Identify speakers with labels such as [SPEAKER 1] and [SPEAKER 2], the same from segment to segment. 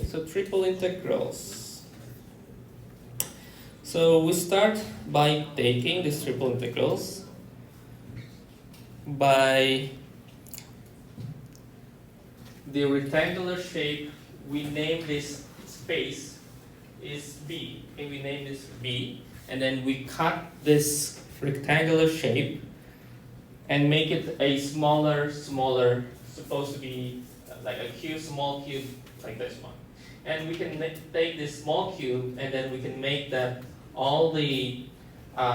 [SPEAKER 1] so triple integrals. So we start by taking these triple integrals by the rectangular shape. We name this space is B, and we name this B, and then we cut this rectangular shape and make it a smaller, supposed to be like a cube, small cube, like this one. And we can take this small cube and then we can make that all the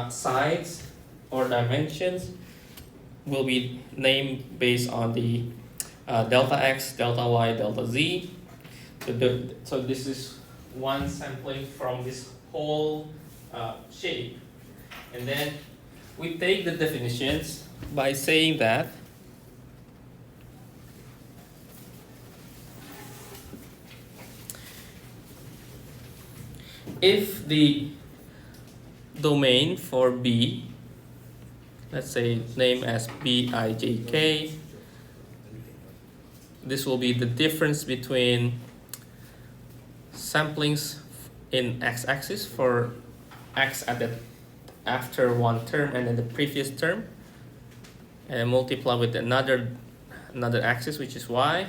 [SPEAKER 1] sides or dimensions will be named based on the delta x, delta y, delta z. So this is one sampling from this whole shape. And then we take the definitions by saying that if the domain for B, let's say name as Bij, this will be the difference between samplings in x-axis for x at the after one term and then the previous term, and multiply with another axis, which is y.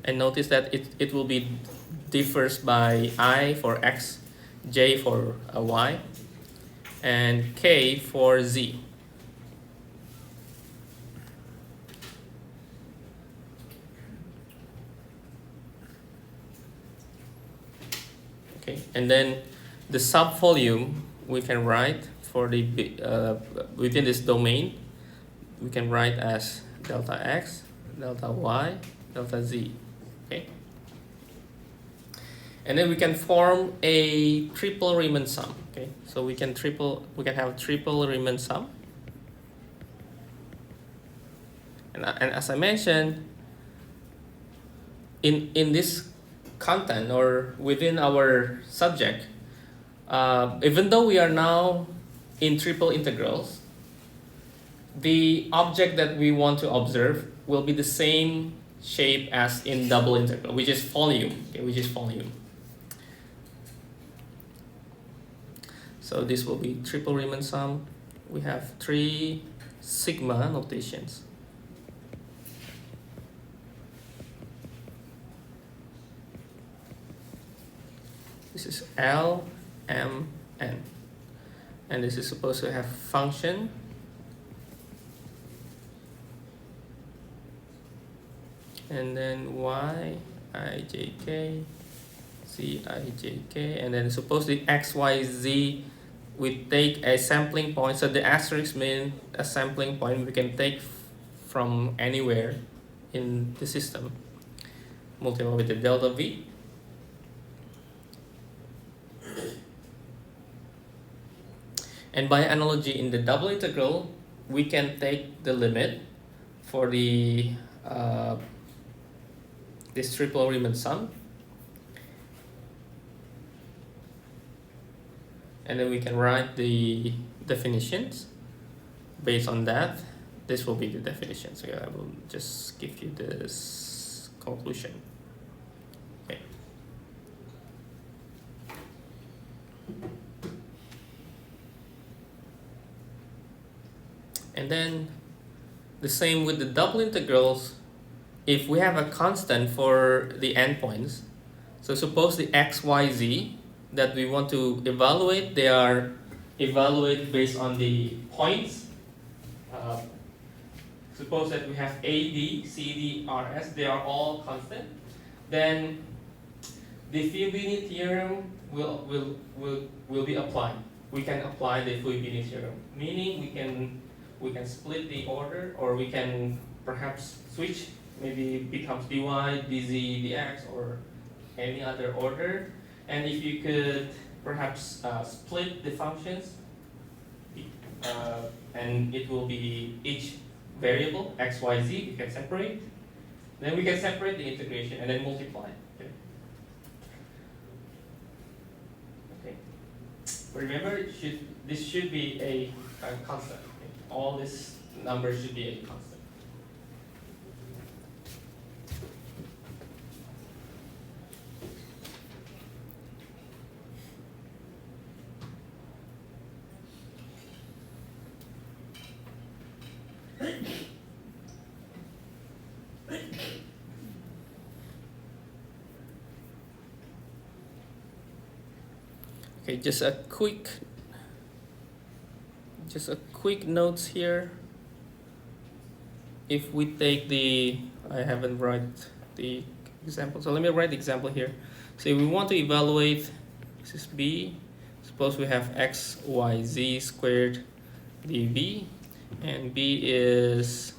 [SPEAKER 1] And notice that it will be differs by I for x, j for y, and k for z. Okay, and then the subvolume we can write for the within this domain, we can write as delta x, delta y, delta z. Okay, and then we can form a triple Riemann sum. Okay, so we can have triple Riemann sum, and as I mentioned, in this content or within our subject, even though we are now in triple integrals, the object that we want to observe will be the same shape as in double integral, which is volume. Okay, which is volume. So this will be triple Riemann sum. We have 3 sigma notations. This is L, M, N. And this is supposed to have function. And then Y, I, J, K, Z, I, J, K. And then supposedly X, Y, Z, we take a sampling point. So the asterisk means a sampling point we can take from anywhere in the system. Multiply with the delta V. And by analogy, in the double integral, we can take the limit for the this triple Riemann sum, and then we can write the definitions based on that. This will be the definition. So I will just give you this conclusion. Okay. And then the same with the double integrals. If we have a constant for the endpoints, so suppose the x, y, z that we want to evaluate, they are evaluated based on the points. Suppose that we have A, D, C, D, R, S, they are all constant. Then the Fubini theorem will be applied. We can apply the Fubini theorem, meaning we can split the order, or we can perhaps switch. Maybe it becomes dy, dz, dx, or any other order. And if you could perhaps split the functions, and it will be each variable, x, y, z, you can separate. Then we can separate the integration and then multiply. Okay. Okay. But remember, this should be a constant. Okay. All this number should be a constant. Okay, just a quick notes here. If we take I haven't write the example, so let me write the example here. So if we want to evaluate, this is b, suppose we have x, y, z squared dv, and b is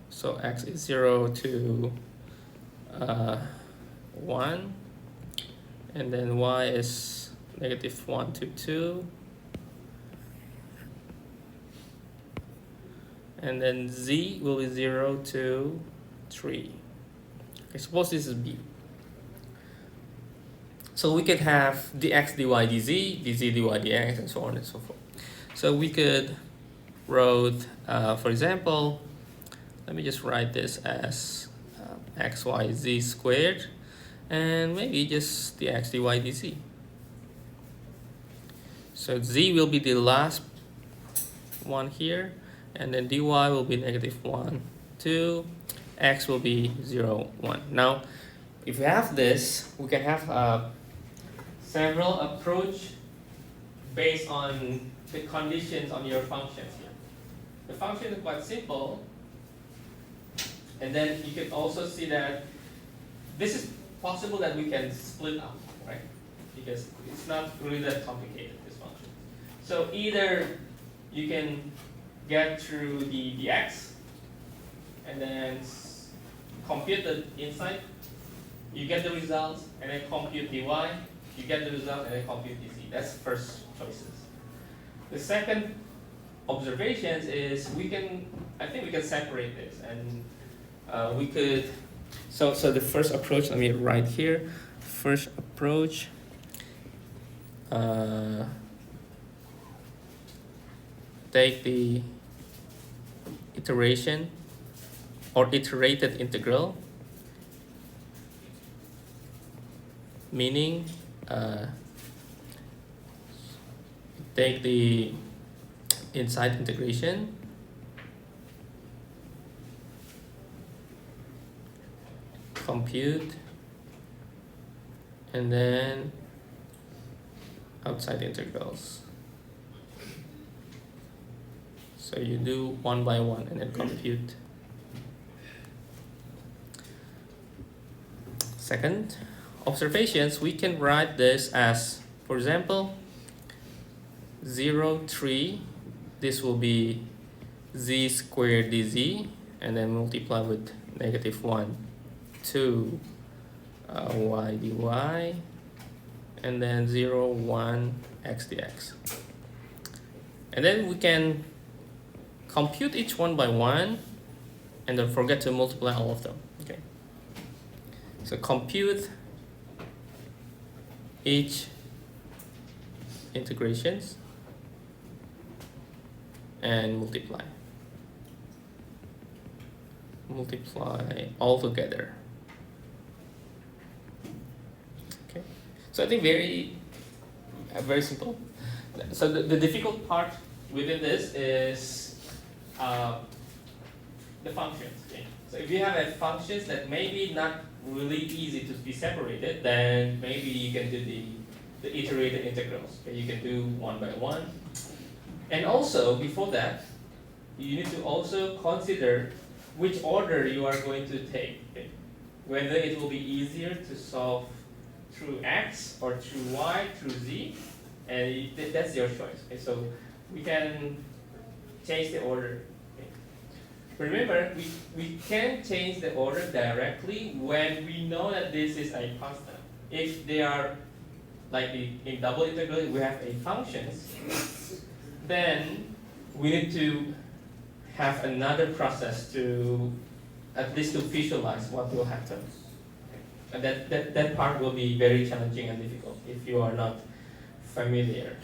[SPEAKER 1] so x is 0 to 1, and then y is -1 to 2, and then z will be 0 to 3. Okay, suppose this is b. So we could have dx, dy, dz, dz, dy, dx, and so on and so forth. So we could wrote, for example, let me just write this as x, y, z squared, and maybe just dx, dy, dz. So z will be the last one here, and then dy will be -1, 2, x will be 0, 1. Now, if we have this, we can have several approach based on the conditions on your functions here. The function is quite simple, and then you can also see that this is possible that we can split up, right? Because it's not really that complicated, this function. So either you can get through the dx and then compute the inside, you get the results, and then compute dy, you get the result, and then compute dz. That's first choices. The second observations is I think we can separate this, and we could, so the first approach, let me write here, first approach, take the iteration or iterated integral, meaning take the inside integration, compute, and then outside integrals. So you do one by one and then compute. Second, observations, we can write this as, for example, 0, 3, this will be z squared dz, and then multiply with -1, 2 y dy, and then 0, 1 x dx. And then we can compute each one by one, and don't forget to multiply all of them. Okay. So compute each integrations and multiply all together. Okay, so I think very simple. So the difficult part within this is the functions. Okay? So if you have a functions that maybe not really easy to be separated, then maybe you can do the iterated integrals. Okay? You can do one by one. And also, before that, you need to also consider which order you are going to take. Okay? Whether it will be easier to solve through x or through y, through z, and that's your choice. Okay? So we can change the order. Okay? Remember, we can change the order directly when we know that this is a constant. If they are, like in double integral, we have a functions, then we need to have another process to at least to visualize what will happen. And that part will be very challenging and difficult if you are not familiar.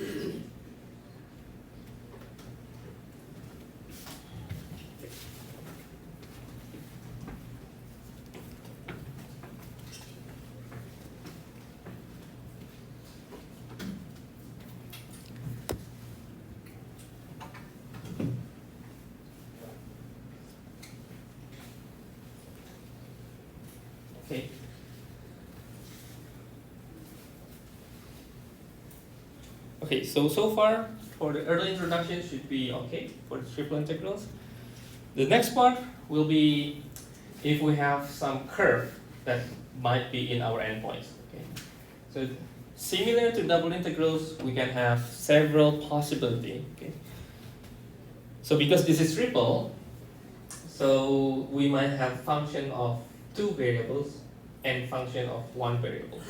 [SPEAKER 1] Okay. Okay, so far for the early introduction should be okay for the triple integrals. The next part will be if we have some curve that might be in our endpoints. Okay. So similar to double integrals, we can have several possibilities. Okay. So because this is triple, so we might have function of two variables and function of one variable.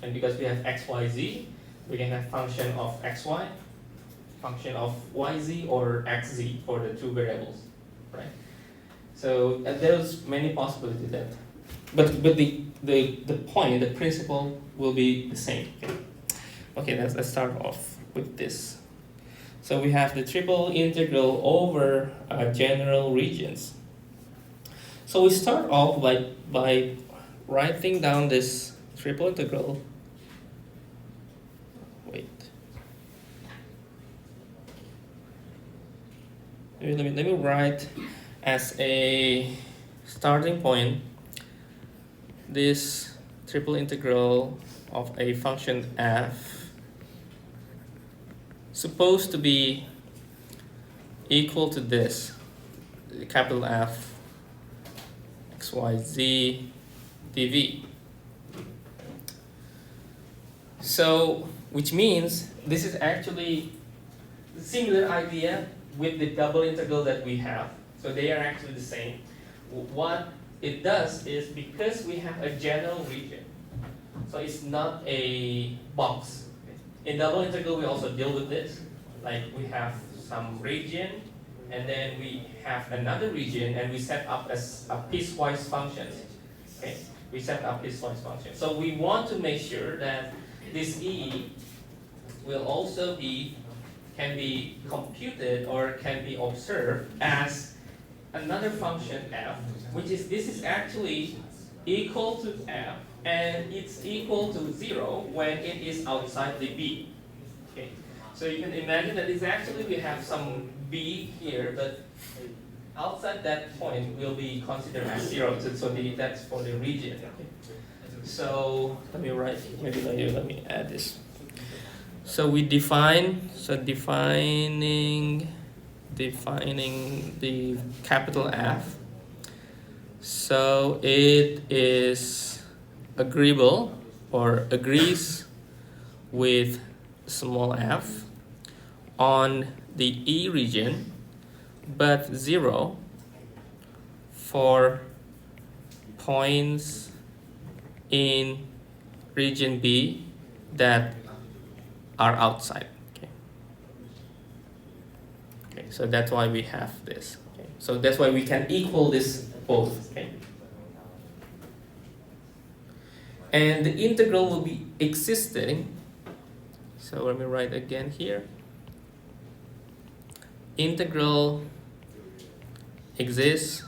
[SPEAKER 1] And because we have x, y, z, we can have function of xy, function of yz, or xz for the two variables, right? So there's many possibilities that, but the point, the principle will be the same. Okay, let's start off with this. So we have the triple integral over general regions. So we start off by writing down this triple integral. Wait. Let me write as a starting point this triple integral of a function f supposed to be equal to this, capital F xyz dv. So, which means this is actually a similar idea with the double integral that we have. So they are actually the same. What it does is because we have a general region, so it's not a box. In double integral, we also deal with this. Like we have some region, and then we have another region, and we set up as a piecewise function. Okay, we set up piecewise function. So we want to make sure that this E will also can be computed or can be observed as another function f, which is this is actually equal to f, and it's equal to 0 when it is outside the B. Okay, so you can imagine that it's actually we have some B here, but outside that point will be considered as 0. So that's for the region. Okay. So let me write. Maybe let me add this. So we defining the capital F. So it is agreeable or agrees with small f on the E region, but 0 for points in region B that are outside. Okay, so that's why we have this. Okay, so that's why we can equal this both. Okay, and the integral will be existing. So let me write again here. Integral exists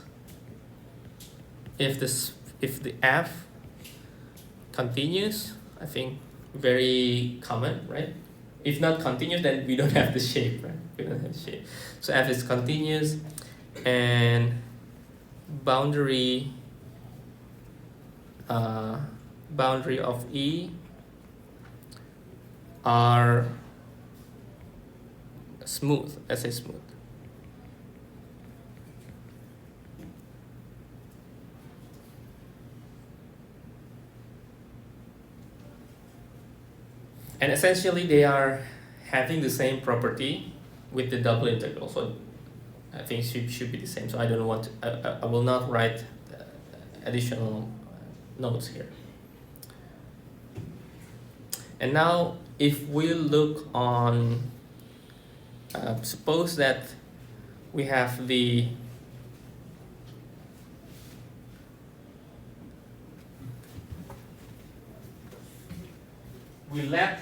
[SPEAKER 1] if the f continues. I think very common, right? If not continuous, then we don't have the shape, right? We don't have the shape. So f is continuous, and boundary of E are smooth. Let's say smooth. And essentially they are having the same property with the double integral. So I think it should be the same. So I don't want to, I will not write additional notes here. And now if we look on, suppose that we have we let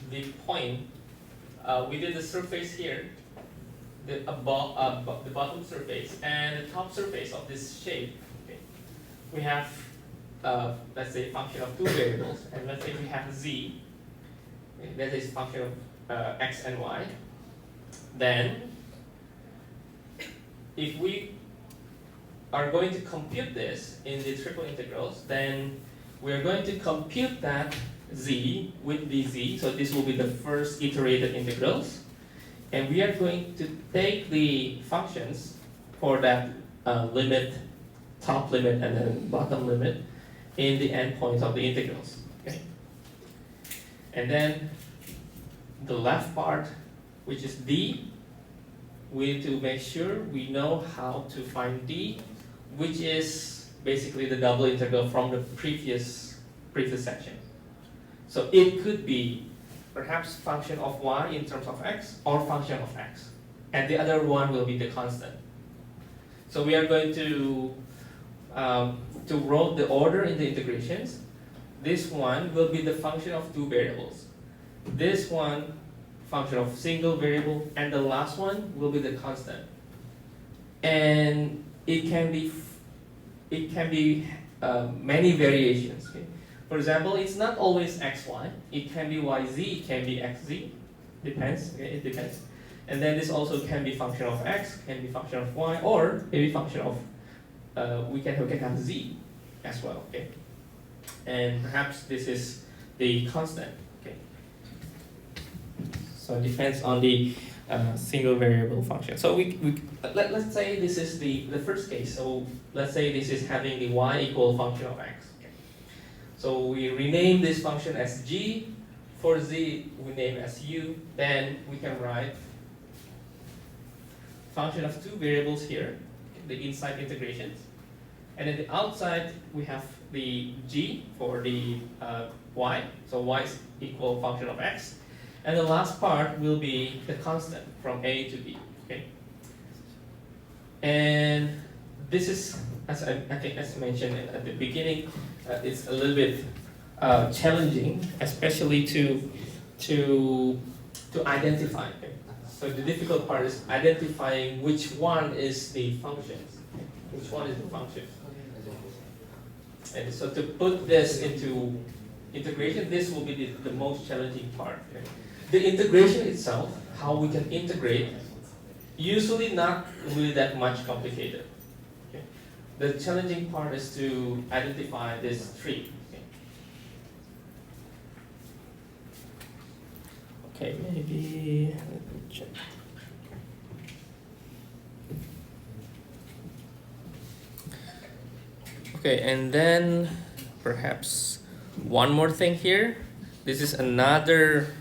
[SPEAKER 1] the point, we did the surface here, the bottom surface and the top surface of this shape. Okay. We have, let's say, a function of two variables, and let's say we have z, okay, that is a function of x and y. Then, if we are going to compute this in the triple integrals, then we are going to compute that z with the z, so this will be the first iterated integrals, and we are going to take the functions for that limit, top limit and then bottom limit in the endpoints of the integrals. Okay? And then the left part, which is d, we need to make sure we know how to find d, which is basically the double integral from the previous section. So it could be perhaps function of y in terms of x or function of x, and the other one will be the constant. So we are going to write the order in the integrations. This one will be the function of two variables. This one function of single variable, and the last one will be the constant. And it can be many variations. Okay? For example, it's not always xy. It can be yz, it can be xz. Depends. Okay? It depends. And then this also can be function of x, can be function of y, or maybe function of we can have z as well. Okay. And perhaps this is the constant. Okay. So it depends on the single variable function. So let's say this is the first case. So let's say this is having the y equal function of x. Okay. So we rename this function as g. For z, we name as u. Then we can write function of two variables here, the inside integrations. And then the outside, we have the g for the y. So y is equal function of x. And the last part will be the constant from a to b. Okay. And this is, as I think, as mentioned at the beginning, it's a little bit challenging, especially to identify. Okay. So the difficult part is identifying which one is the function. Which one is the function? And so to put this into integration, this will be the most challenging part. Okay. The integration itself, how we can integrate, usually not really that much complicated. Okay. The challenging part is to identify this tree. Okay, maybe let me check. Okay, and then perhaps one more thing here. This is another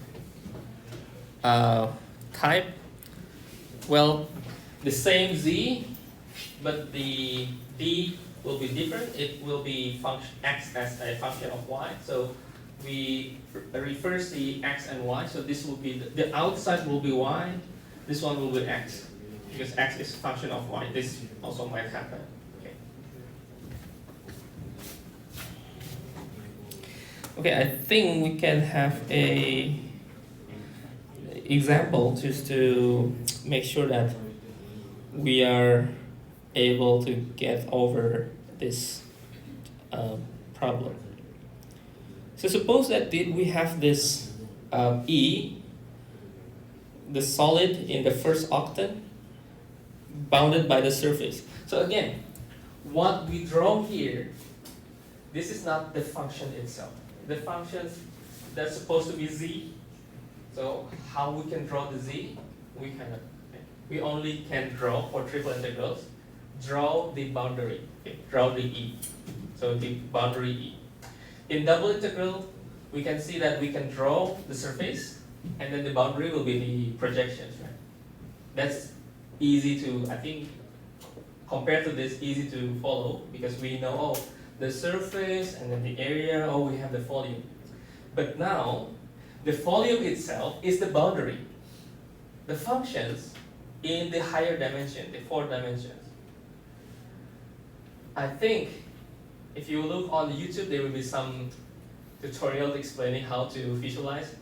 [SPEAKER 1] type. Well, the same z, but the d will be different. It will be function x as a function of y. So we reverse the x and y. So this will be the outside will be y. This one will be x, because x is function of y. This also might happen. Okay, I think we can have a example just to make sure that we are able to get over this problem. So suppose that we have this E, the solid in the first octant, bounded by the surface. So again, what we draw here, this is not the function itself. The functions, that's supposed to be z. So how we can draw the z? We cannot. Okay. We only can draw for triple integrals. Draw the boundary. Okay. Draw the E. So the boundary E. In double integral, we can see that we can draw the surface, and then the boundary will be the projections. Right? That's easy to, I think, compared to this, easy to follow, because we know, oh, the surface and then the area, oh, we have the volume. But now, the volume itself is the boundary. The functions in the higher dimension, the 4 dimensions. I think if you look on YouTube, there will be some tutorials explaining how to visualize.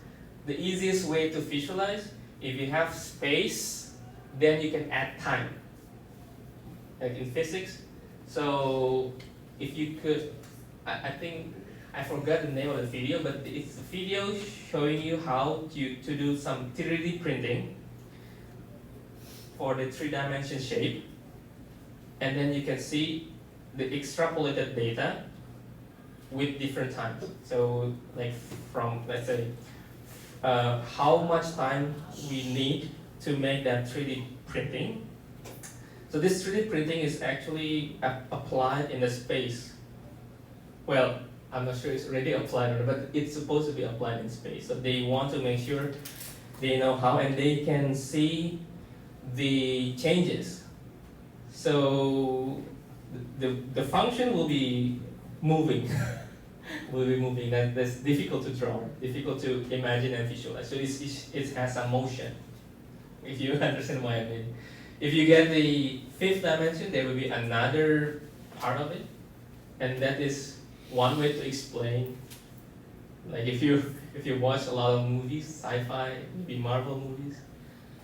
[SPEAKER 1] the easiest way to visualize, if you have space, then you can add time, like in physics. So if you could, I think, I forgot the name of the video, but it's a video showing you how to do some 3D printing for the 3-dimension shape. And then you can see the extrapolated data with different times. So like from, let's say, how much time we need to make that 3D printing. So this 3D printing is actually applied in the space. Well, I'm not sure it's already applied or not, but it's supposed to be applied in space. So they want to make sure they know how, and they can see the changes. So the function will be moving. Will be moving. That's difficult to draw, difficult to imagine and visualize. So it has a motion, if you understand what I mean. If you get the 5th dimension, there will be another part of it, and that is one way to explain. Like if you watch a lot of movies, sci-fi, maybe Marvel movies,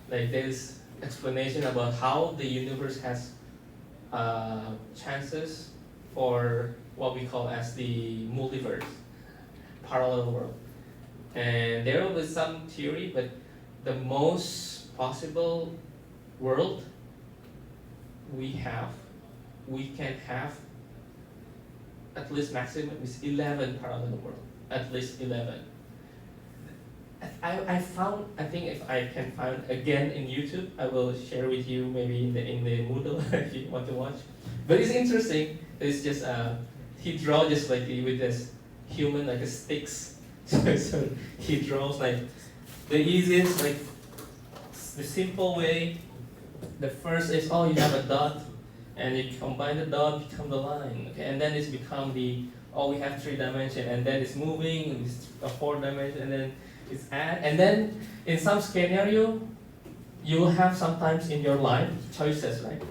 [SPEAKER 1] like there's explanation about how the universe has chances for what we call as the multiverse, parallel world. And there will be some theory, but the most possible world we can have at least maximum is 11 parallel world, at least 11. I think if I can find again in YouTube, I will share with you maybe in the Moodle if you want to watch. But it's interesting. It's just he draws just like with this human like a sticks. So he draws like the easiest, like the simple way. The first is, oh, you have a dot, and you combine the dot, become the line, okay, and then it's become the, oh, we have 3 dimension, and then it's moving, it's a 4 dimension, and then it's add, and then in some scenario, you will have sometimes in your life choices, right?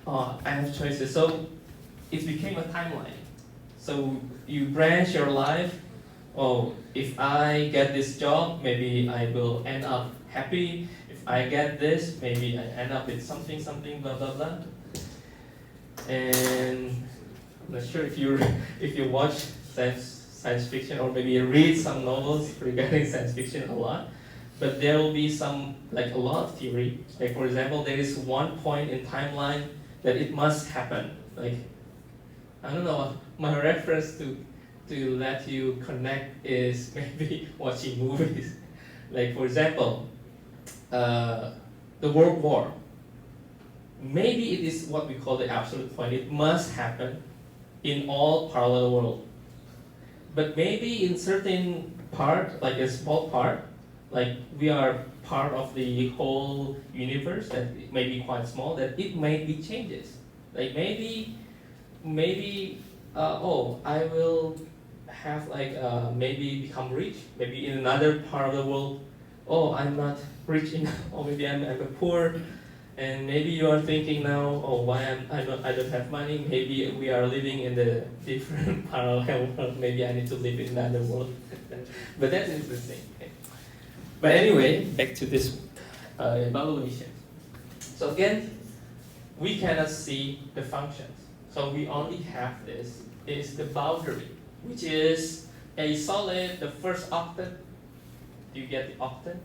[SPEAKER 1] Oh, I have choices, so it became a timeline. So you branch your life. Oh, if I get this job, maybe I will end up happy. If I get this, maybe I end up with something, blah blah blah. And I'm not sure if you watch science fiction or maybe read some novels regarding science fiction a lot, but there will be some, like a lot of theory. Like for example, there is one point in timeline that it must happen. Like, I don't know, my reference to let you connect is maybe watching movies. Like for example, the World War. Maybe it is what we call the absolute point. It must happen in all parallel world. But maybe in certain part, like a small part, like we are part of the whole universe that may be quite small, that it may be changes. Like maybe oh, I will have like maybe become rich. Maybe in another part of the world, oh, I'm not rich enough, or maybe I'm a poor. And maybe you are thinking now, oh, why I don't have money? Maybe we are living in the different parallel world. Maybe I need to live in another world. But that's interesting. Okay. But anyway, back to this evaluation. So again, we cannot see the functions. So we only have this is the boundary, which is a solid, the first octet. Do you get the octet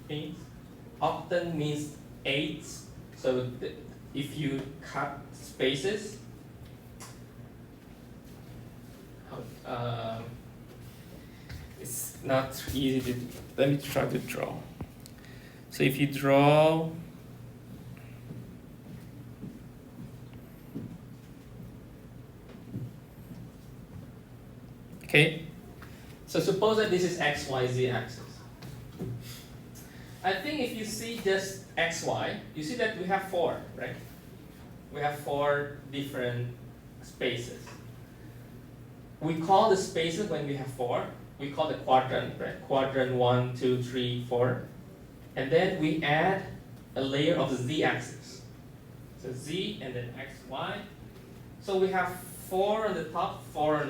[SPEAKER 1] means? Octet means 8. So if you cut spaces, it's not easy to, let me try to draw. So if you draw, okay, so suppose that this is x, y, z axis. I think if you see just x, y, you see that we have 4, right? We have 4 different spaces. We call the spaces when we have 4, we call the quadrant, right? Quadrant 1, 2, 3, 4. And then we add a layer of the z-axis. So z and then x, y. So we have 4 on the top, 4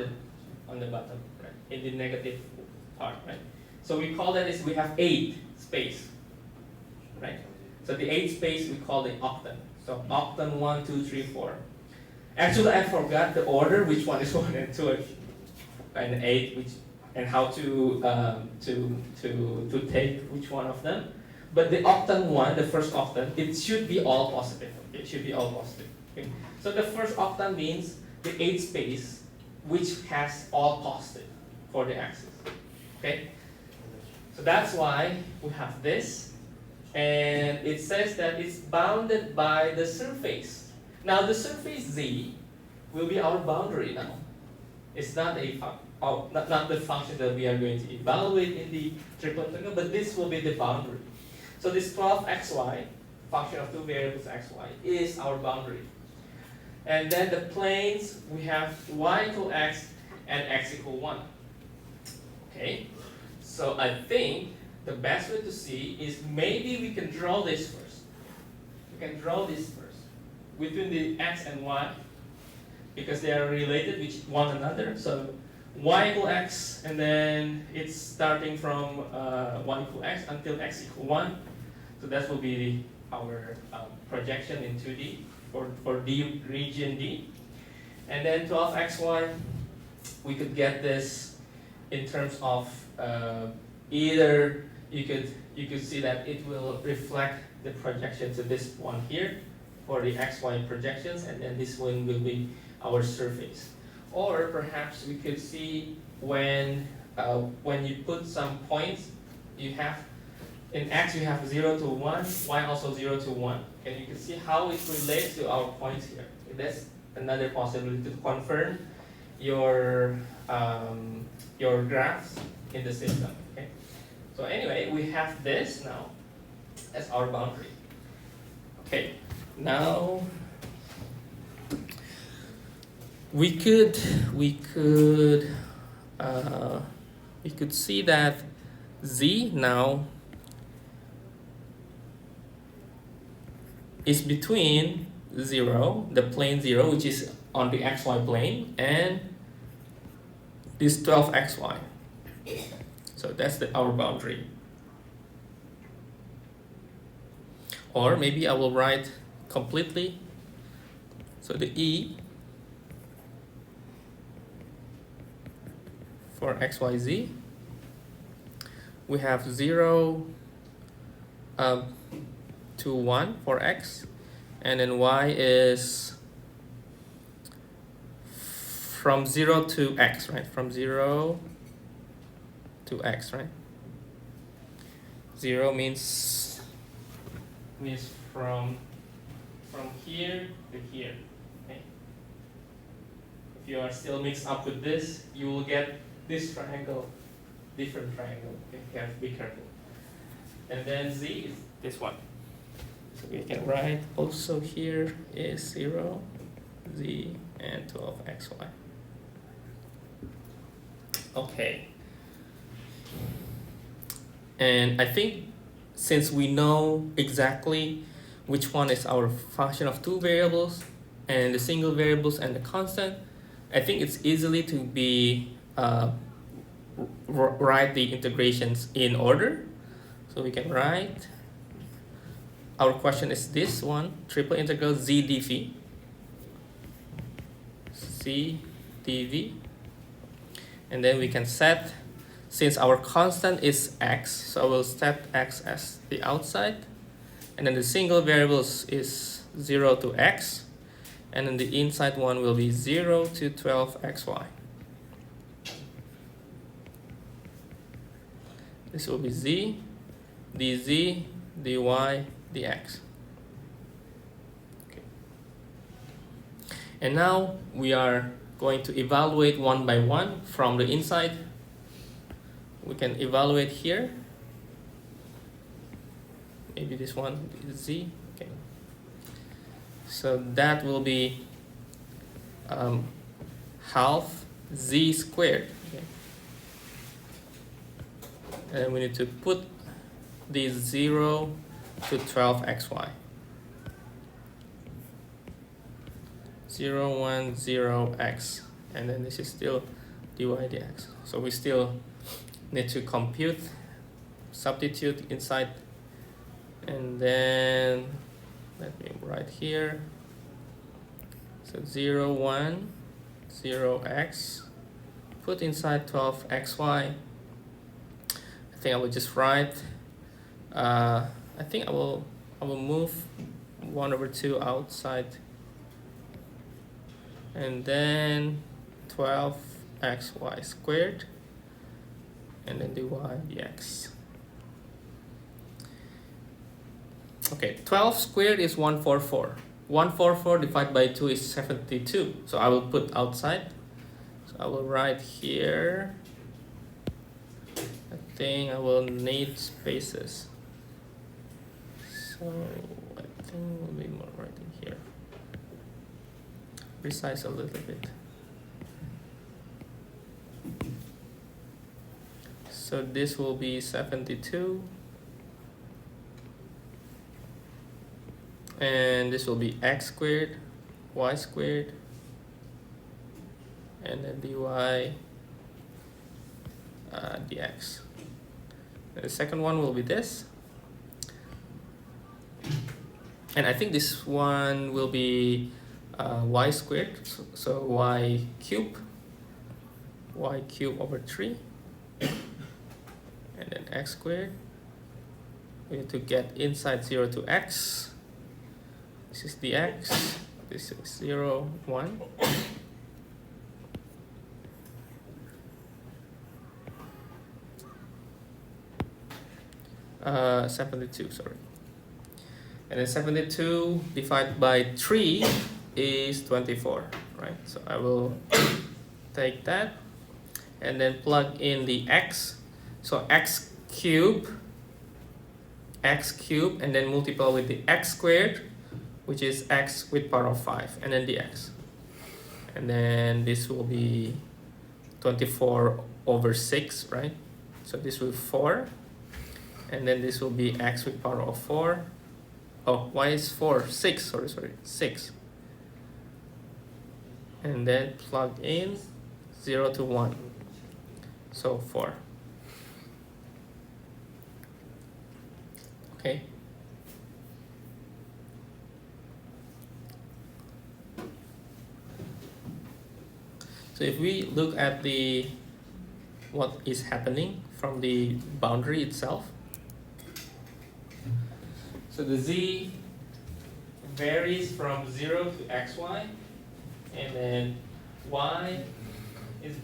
[SPEAKER 1] on the bottom, right? In the negative part, right? So we call that is we have 8 space, right? So the 8 space we call the octant. So octant 1, 2, 3, 4. Actually, I forgot the order, which one is 1 and 2 and 8, which and how to take which one of them. But the octant 1, the first octant, it should be all positive. It should be all positive. Okay? So the first octant means the 8 space, which has all positive for the axis. Okay? So that's why we have this, and it says that it's bounded by the surface. Now the surface Z will be our boundary now. It's not not the function that we are going to evaluate in the triple integral, but this will be the boundary. So this 12xy, function of 2 variables xy, is our boundary. And then the planes, we have y equal x and x equal 1. Okay? So I think the best way to see is maybe we can draw this first. We can draw this first between the x and y because they are related with one another. So y equal x, and then it's starting from y equal x until x equal 1. So that will be our projection in 2D for D region D. And then 12xy, we could get this in terms of either you could see that it will reflect the projection to this one here for the xy projections, and then this one will be our surface. Or perhaps we could see when you put some points, you have in x you have 0 to 1, y also 0 to 1, and you can see how it relates to our points here. That's another possibility to confirm your graphs in the system. Okay. So anyway, we have this now as our boundary. Okay. Now we could see that Z now is between 0, the plane 0, which is on the xy plane, and this 12xy. So that's our boundary. Or maybe I will write completely. So the E for xyz, we have 0 to 1 for x, and then y is from 0 to x, right? From 0 to x, right? 0 means from here to here. Okay. If you are still mixed up with this, you will get this triangle, different triangle. Okay, you have to be careful. And then z is this one. So we can write also here is 0, z, and 12xy. Okay. And I think since we know exactly which one is our function of 2 variables and the single variables and the constant, I think it's easily to be write the integrations in order. So we can write, our question is this one, triple integral z dv, and then we can set, since our constant is x, so we'll set x as the outside, and then the single variables is 0 to x, and then the inside one will be 0 to 12xy. This will be z, dz, dy, dx. Okay. And now we are going to evaluate one by one from the inside. We can evaluate here. Maybe this one is z. Okay. So that will be half z squared. Okay. And we need to put these 0 to 12xy. 0, 1, 0, x. And then this is still dy dx. So we still need to compute, substitute inside, and then let me write here. So 0, 1, 0x, put inside 12xy. I think I will just write, I think I will move 1/2 outside, and then 12xy squared, and then dy dx. Okay, 12 squared is 144. 144 divided by 2 is 72. So I will put outside. So I will write here. I think I will need spaces. So I think we'll be more writing here. Resize a little bit. So this will be 72. And this will be x squared, y squared, and then dy dx. And the second one will be this. And I think this one will be y squared, so y cube over 3, and then x squared. We need to get inside 0 to x. This is dx, this is 0, 1. Uh, 72, sorry. And then 72 divided by 3 is 24, right? So I will take that and then plug in the x. So x cube, and then multiply with the x squared, which is x with power of 5, and then dx. And then this will be 24/6, right? So this will be 4. And then this will be x with power of 4. Oh, why is 4? 6, sorry, 6. And then plug in 0 to 1. So 4. Okay. So if we look at what is happening from the boundary itself, so the z varies from 0 to xy, and then y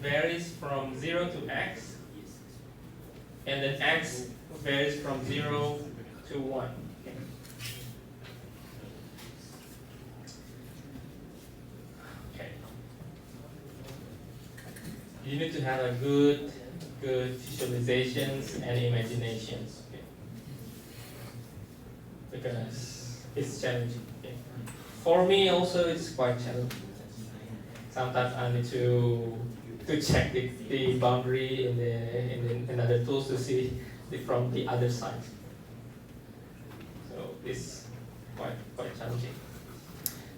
[SPEAKER 1] varies from 0 to x, and then x varies from 0 to 1. You need to have a good visualizations and imaginations, okay? Because it's challenging. Okay? For me also, it's quite challenging. Sometimes I need to check the boundary in another tools to see from the other side. So it's quite challenging.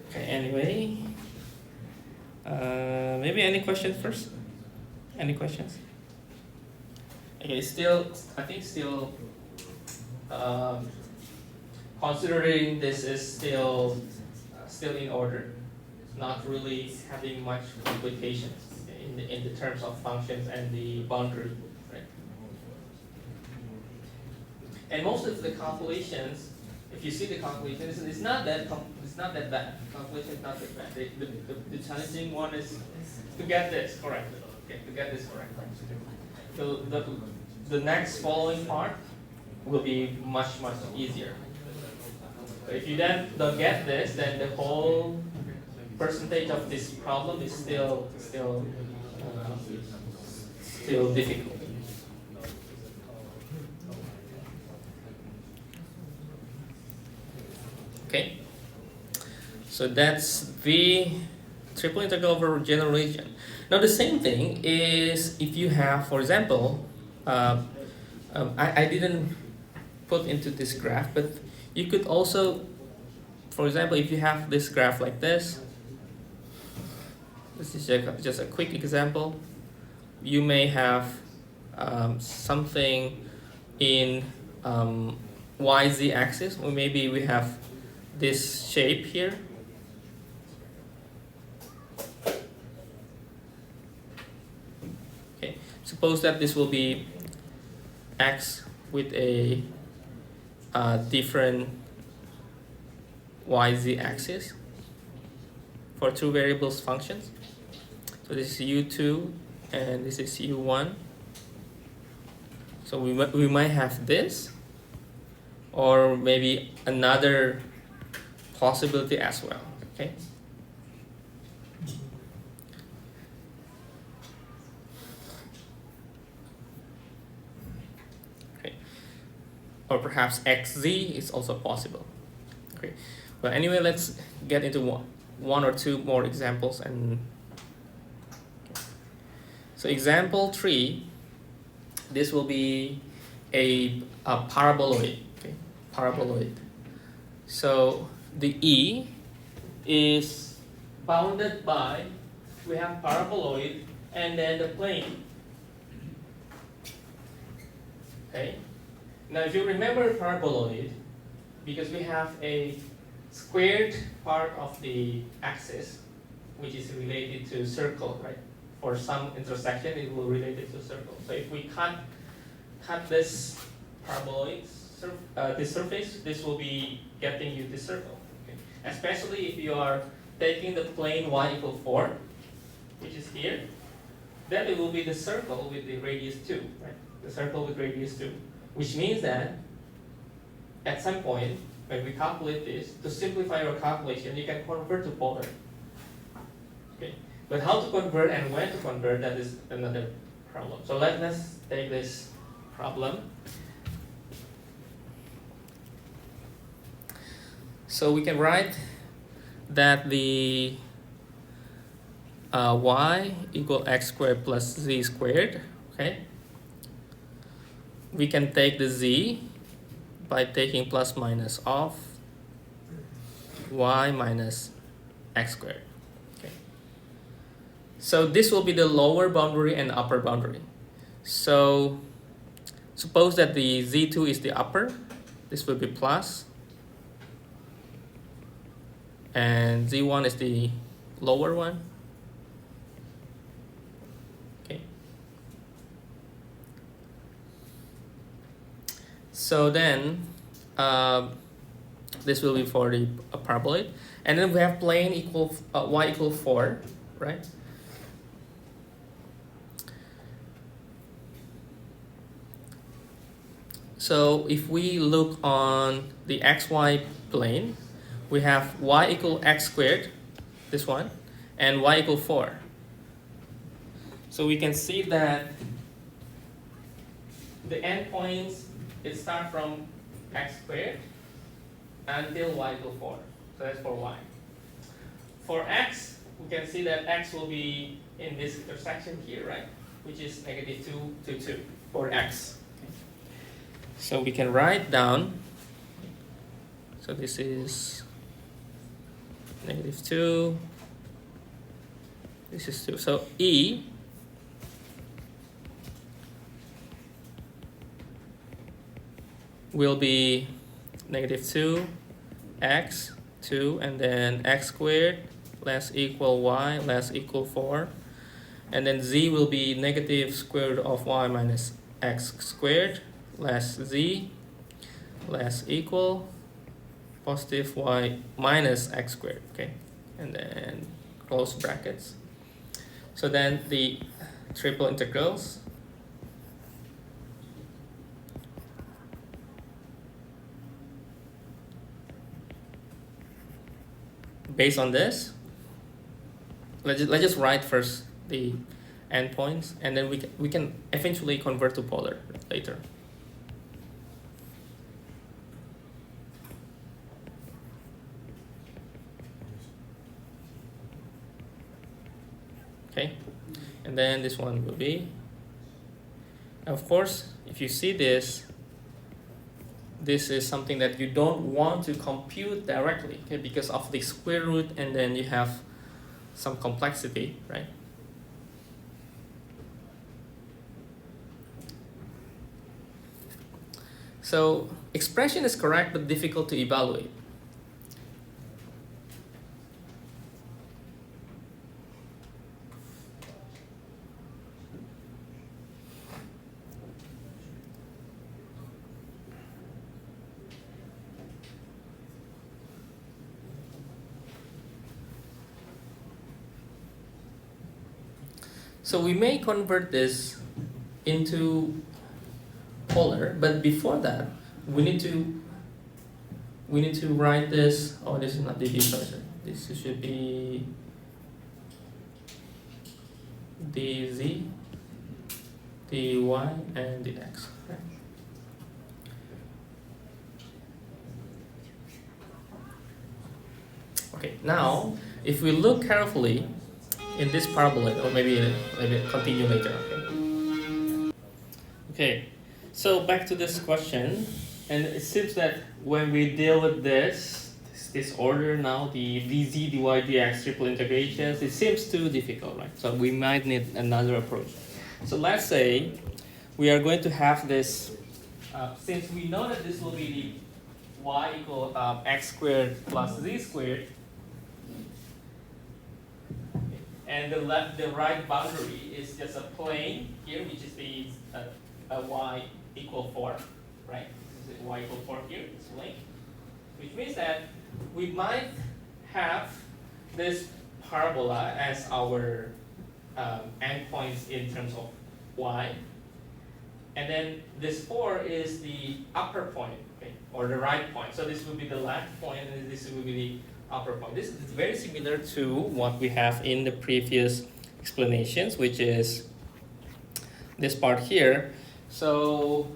[SPEAKER 1] Okay. Anyway, maybe any questions first? Any questions? Okay, I think considering this is still in order, not really having much complications in the terms of functions and the boundary, right? And most of the calculations, if you see the calculations, it's not that bad. Calculation is not that bad. The challenging one is to get this correct. Okay, to get this correct. So the next following part will be much easier. So if you then don't get this, then the whole percentage of this problem is still difficult. Okay, so that's the triple integral over general region. Now the same thing is if you have, for example, I didn't put into this graph, but you could also, for example, if you have this graph like this is just a quick example. You may have something in YZ axis, or maybe we have this shape here. Okay, suppose that this will be x with a different YZ axis for two variables functions. So this is U2 and this is U1. So we might have this, or maybe another possibility as well. Okay. Okay. Or perhaps XZ is also possible. Okay. Well, anyway, let's get into one or two more examples. And so example 3, this will be a paraboloid. Okay, paraboloid. So the E is bounded by, we have paraboloid and then the plane. Okay. Now if you remember paraboloid, because we have a squared part of the axis, which is related to circle, right? For some intersection, it will relate it to circle. So if we cut this paraboloid, this surface, this will be getting you this circle. Okay? Especially if you are taking the plane y equal 4, which is here, then it will be the circle with the radius 2, right? The circle with radius 2, which means that at some point, when we calculate this, to simplify your calculation, you can convert to polar. Okay? But how to convert and when to convert, that is another problem. So let's take this problem. So we can write that the y equal x squared plus z squared. Okay. We can take the z by taking plus minus of y minus x squared. Okay. So this will be the lower boundary and upper boundary. So suppose that the z2 is the upper, this will be plus, and z1 is the lower one. Okay. So then this will be for the paraboloid, and then we have plane equal y equal 4, right? So if we look on the xy plane, we have y equal x squared, this one, and y equal 4. So we can see that the endpoints, it starts from x squared until y equal 4. So that's for y. For x, we can see that x will be in this intersection here, right? Which is negative 2 to 2 for x. So we can write down, so this is negative 2, this is 2. So E will be negative 2, x, 2, and then x squared less equal y less equal 4. And then z will be negative square root of y minus x squared less z less equal positive y minus x squared. Okay, and then close brackets. So then the triple integrals based on this, let's just write first the endpoints, and then we can eventually convert to polar later. Okay, and then this one will be, of course, if you see this, this is something that you don't want to compute directly, okay, because of the square root, and then you have some complexity, right? So expression is correct but difficult to evaluate. So we may convert this into polar, but before that, we need to write this. Oh, this is not dt, sorry. This should be dz, dy, and dx. Right? Okay. Now, if we look carefully in this parabola, or maybe continue later. Okay. Okay. So back to this question, and it seems that when we deal with this order now, the dz, dy, dx triple integrations, it seems too difficult, right? So we might need another approach. So let's say we are going to have this, since we know that this will be the y equal x squared plus z squared, and the right boundary is just a plane here, which is the y equal 4, right? This is y equal 4 here, this plane, which means that we might have this parabola as our endpoints in terms of y, and then this 4 is the upper point, okay, or the right point. So this will be the left point, and this will be the upper point. This is very similar to what we have in the previous explanations, which is this part here. So,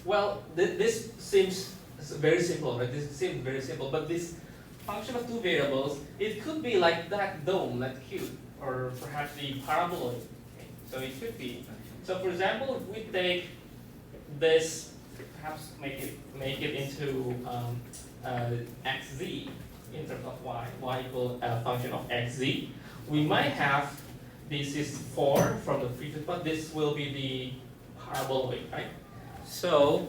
[SPEAKER 1] well, this seems very simple, right? This seems very simple, but this function of two variables, it could be like that dome, that cube, or perhaps the paraboloid. Okay? So it could be. So for example, if we take this, perhaps make it into xz in terms of y equal a function of xz, we might have this is 4 from the previous one. This will be the paraboloid, right? So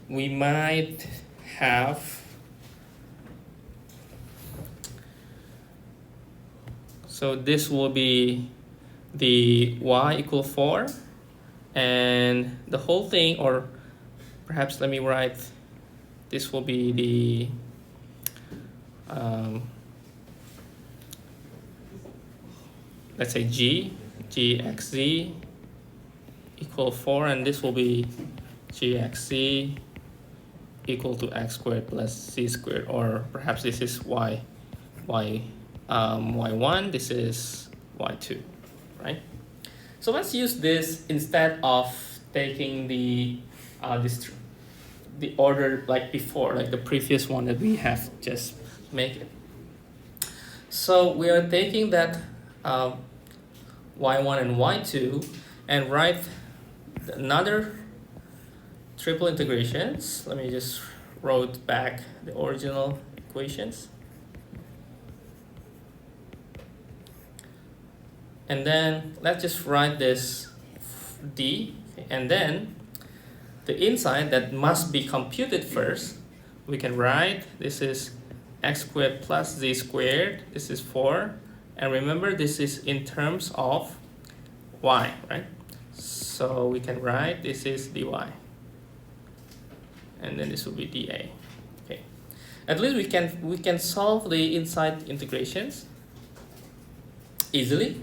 [SPEAKER 1] we might have, so this will be the y equal 4, and the whole thing, or perhaps let me write, this will be the let's say gxz equal 4, and this will be gxz equal to x squared plus z squared, or perhaps this is y1, this is y2, right? So let's use this instead of taking the order like before, like the previous one that we have just make it. So we are taking that y1 and y2 and write another triple integrations. Let me just wrote back the original equations. And then let's just write this d, and then the inside that must be computed first, we can write this is x squared plus z squared, this is 4, and remember this is in terms of y, right? So we can write this is dy, and then this will be dA. Okay, at least we can solve the inside integrations easily,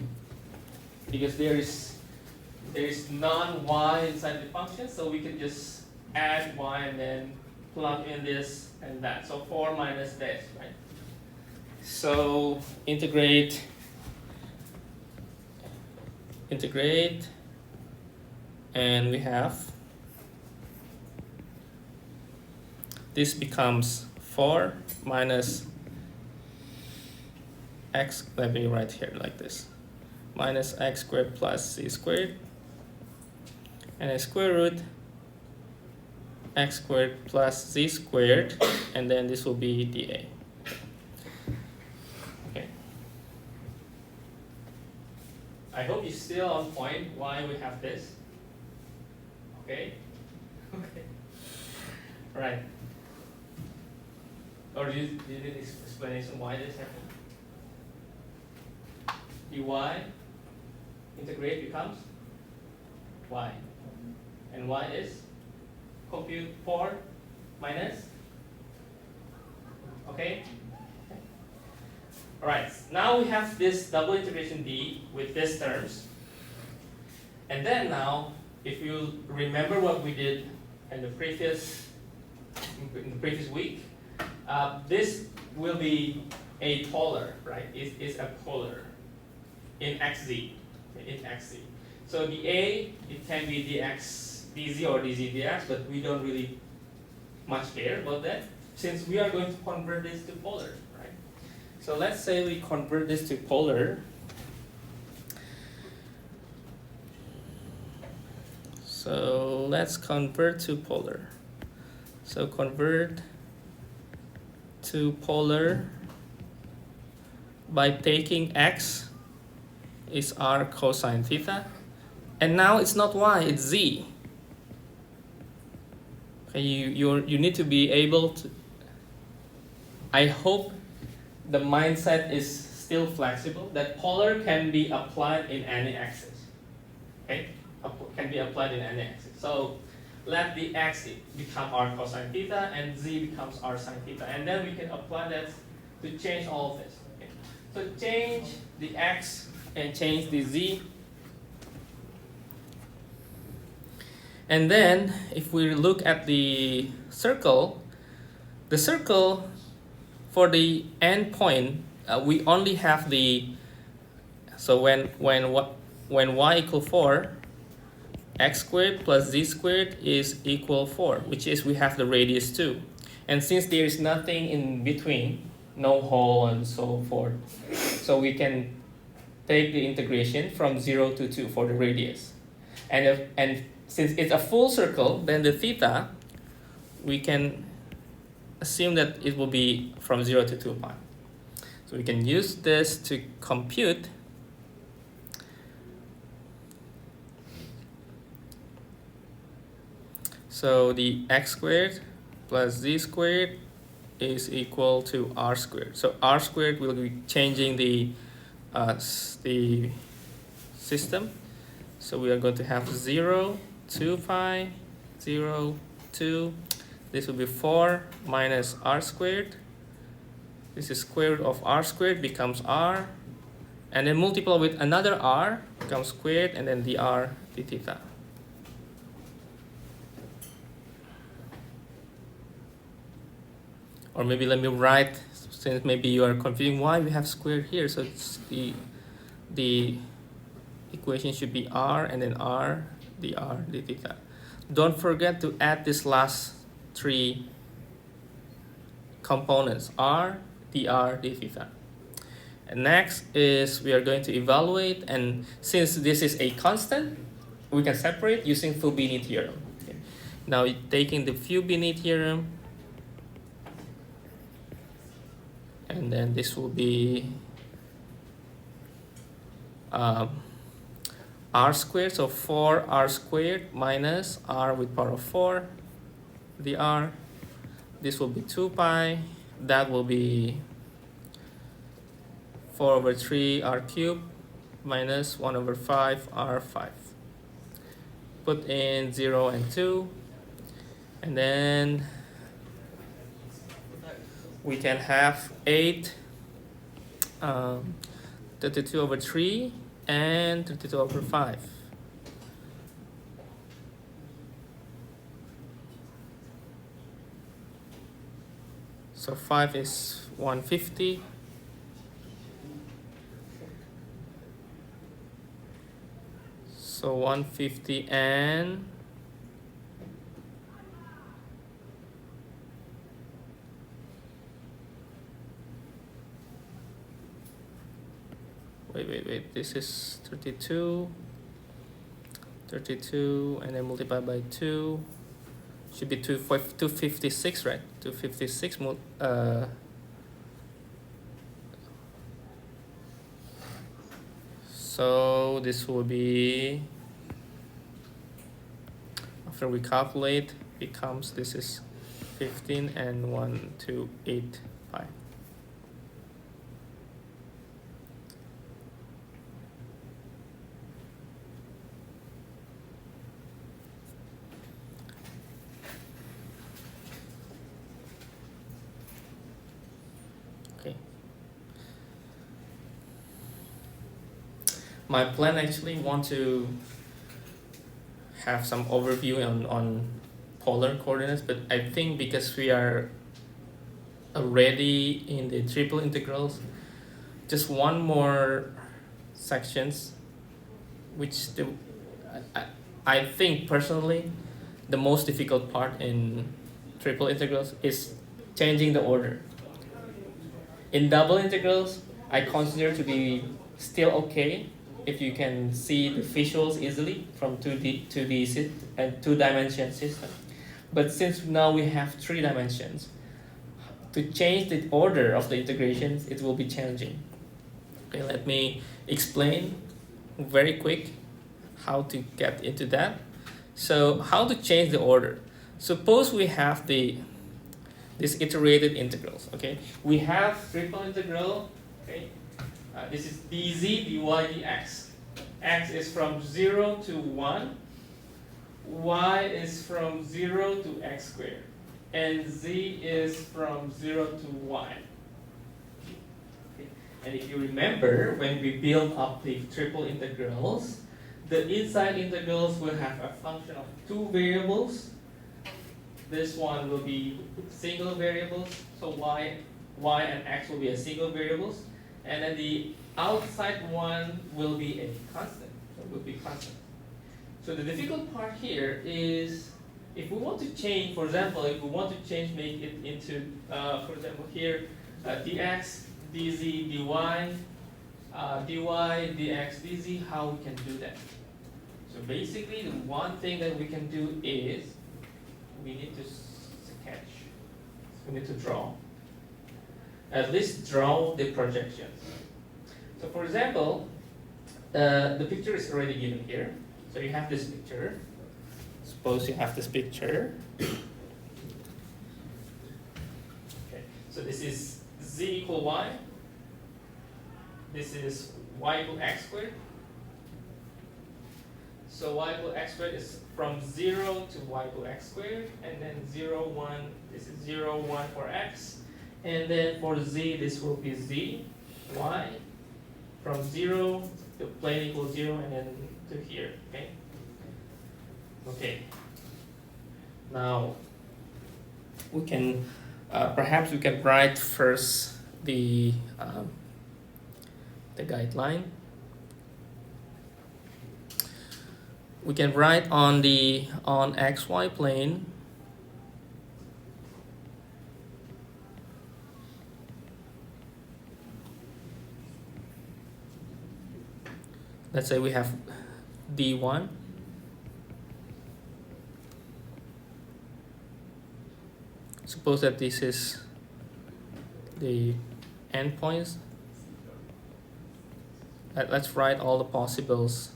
[SPEAKER 1] because there is non-y inside the function, so we can just add y and then plug in this and that. So 4 minus this, right? So integrate, and we have this becomes 4 minus x, let me write here like this, minus x squared plus z squared, and a square root x squared plus z squared, and then this will be dA. Okay. I hope you're still on point why we have this. Okay. Right. Or do you need explanation why this happened? dy integrate becomes y. And y is compute 4 minus. Okay? Alright, now we have this double integration d with these terms. And then now, if you remember what we did in the previous week, this will be a polar, right? It's a polar in xz, in xz. So the a, it can be dx dz or dz dx, but we don't really much care about that, since we are going to convert this to polar, right? So let's say we convert this to polar. So let's convert to polar. So convert to polar by taking x is r cosine theta, and now it's not y, it's z. Okay, you need to be able to. I hope the mindset is still flexible, that polar can be applied in any axis. Okay, can be applied in any axis. So let the x become r cosine theta and z becomes r sine theta, and then we can apply that to change all of this. Okay. So change the x and change the z. And then if we look at the circle for the end point, we only have the, so when y equal 4, x squared plus z squared is equal 4, which is we have the radius 2. And since there is nothing in between, no hole and so forth, so we can take the integration from 0 to 2 for the radius. And since it's a full circle, then the theta, we can assume that it will be from 0 to 2 pi. So we can use this to compute so the x squared plus z squared is equal to r squared. So r squared will be changing the system. So we are going to have 0, 2 pi, 0, 2. This will be 4 minus r squared. This is square root of r squared becomes r. And then multiply with another r becomes squared, and then dr d theta. Or maybe let me write, since maybe you are confusing why we have squared here. So it's the equation should be r and then r dr d theta. Don't forget to add this last 3 components, r, dr, d theta. And next is we are going to evaluate, and since this is a constant, we can separate using Fubini theorem. Okay. Now taking the Fubini theorem, and then this will be r squared, so 4r squared minus r with power of 4 dr. This will be 2 pi, that will be 4 over 3 r cubed minus 1 over 5 r5. Put in 0 and 2, and then we can have 8 32 over 3 and 32 over 5. So 5 is 150. So 150 and wait, this is 32, and then multiply by 2, should be 256, right? 256 so this will be, after we calculate, becomes, this is 15 and 1 to 8 pi. Okay. My plan actually want to have some overview on polar coordinates, but I think because we are already in the triple integrals, just one more sections, which I think personally the most difficult part in triple integrals is changing the order. In double integrals, I consider to be still okay if you can see the visuals easily from 2D and two-dimension system. But since now we have 3 dimensions, to change the order of the integrations, it will be challenging. Okay, let me explain very quick how to get into that. So how to change the order? Suppose we have this iterated integrals. Okay, we have triple integral. Okay, this is dz, dy, dx. X is from 0 to 1. Y is from 0 to x squared. And z is from 0 to y. Okay. And if you remember, when we build up the triple integrals, the inside integrals will have a function of 2 variables. This one will be single variables, so y and x will be a single variables, and then the outside one will be a constant. So it will be constant. So the difficult part here is if we want to change, for example, if we want to change, make it into, for example, here dx, dz, dy, dx, dz, how we can do that? So basically, the one thing that we can do is we need to sketch. We need to draw. At least draw the projections. So for example, the picture is already given here. So you have this picture. Suppose you have this picture. Okay. So this is z equal y. This is y equal x squared. So y equal x squared is from 0 to y equal x squared, and then 0, 1, this is 0, 1 for x, and then for z, this will be z, y, from 0 to plane equals 0, and then to here, okay? Okay. Now, we can, perhaps we can write first the guideline. We can write on xy plane let's say we have d1 suppose that this is the endpoints. Let's write all the possibles.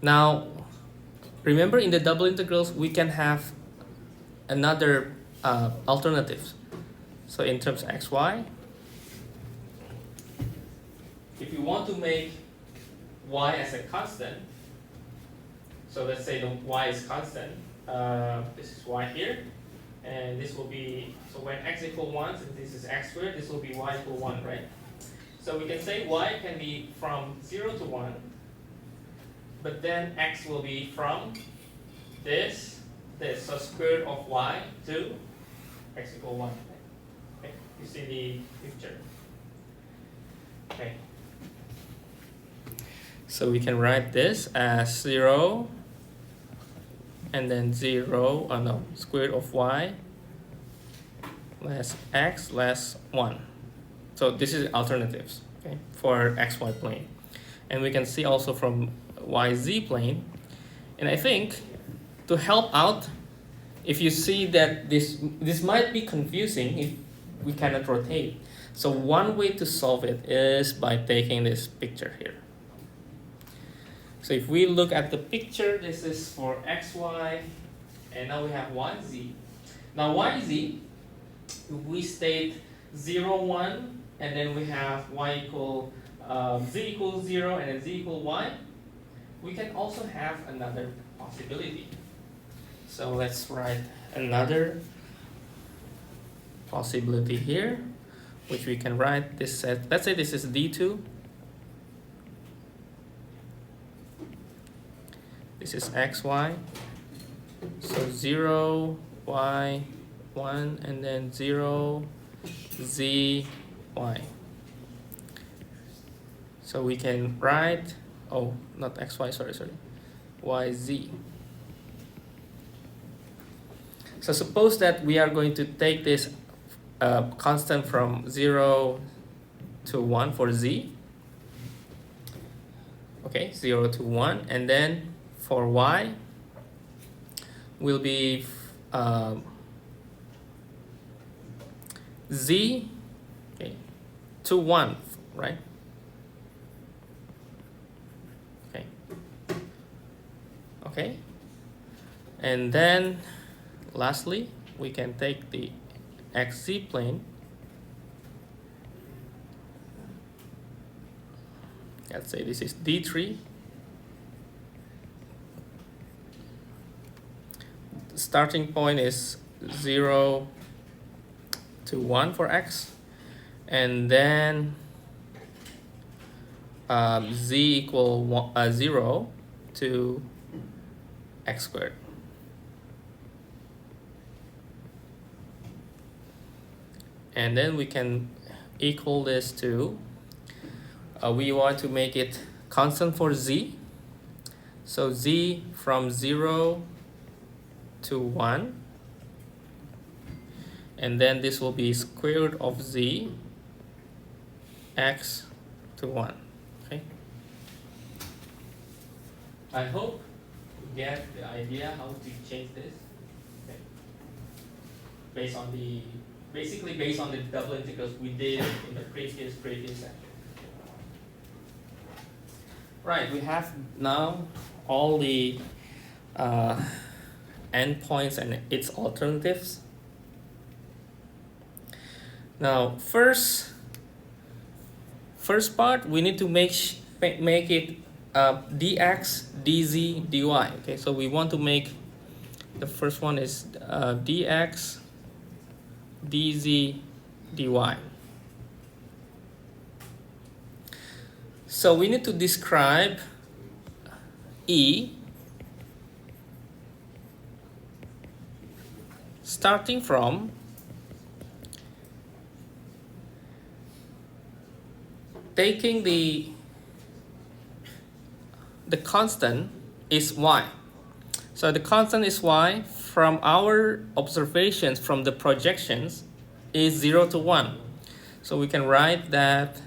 [SPEAKER 1] Now, remember in the double integrals, we can have another alternatives. So in terms of xy, if you want to make y as a constant, so let's say the y is constant, this is y here, and this will be, so when x equals 1, since this is x squared, this will be y equal 1, right? So we can say y can be from 0 to 1, but then x will be from this, so square root of y to x equal 1. Okay, you see the picture. Okay. So we can write this as 0, and then 0, square root of y less x less 1. So this is alternatives, okay, for xy plane. And we can see also from yz plane. And I think to help out, if you see that this might be confusing if we cannot rotate. So one way to solve it is by taking this picture here. So if we look at the picture, this is for xy, And now we have yz. Now yz, we state 0, 1, and then we have y equal z equals 0 and then z equal y. We can also have another possibility. So let's write another possibility here, which we can write this set. Let's say this is d2. This is xy. So 0, y, 1, and then 0, z, y. So we can write, oh, not xy, sorry, yz. So suppose that we are going to take this constant from 0 to 1 for z. Okay, 0 to 1, and then for y will be z, okay, to 1, right? Okay, and then lastly we can take the xz plane. Let's say this is d3. The starting point is 0 to 1 for x, and then z equal 0 to x squared. And then we can equal this to, we want to make it constant for z. So z from 0 to 1. And then this will be square root of z x to 1. Okay. I hope you get the idea how to change this. Okay. Basically based on the double integrals we did in the previous section. Right, we have now all the endpoints and its alternatives. Now, first part, we need to make it dx, dz, dy. Okay, so we want to make the first one is dx, dz, dy. So we need to describe E starting from taking the constant is y. So the constant is y from our observations from the projections is 0 to 1. So we can write that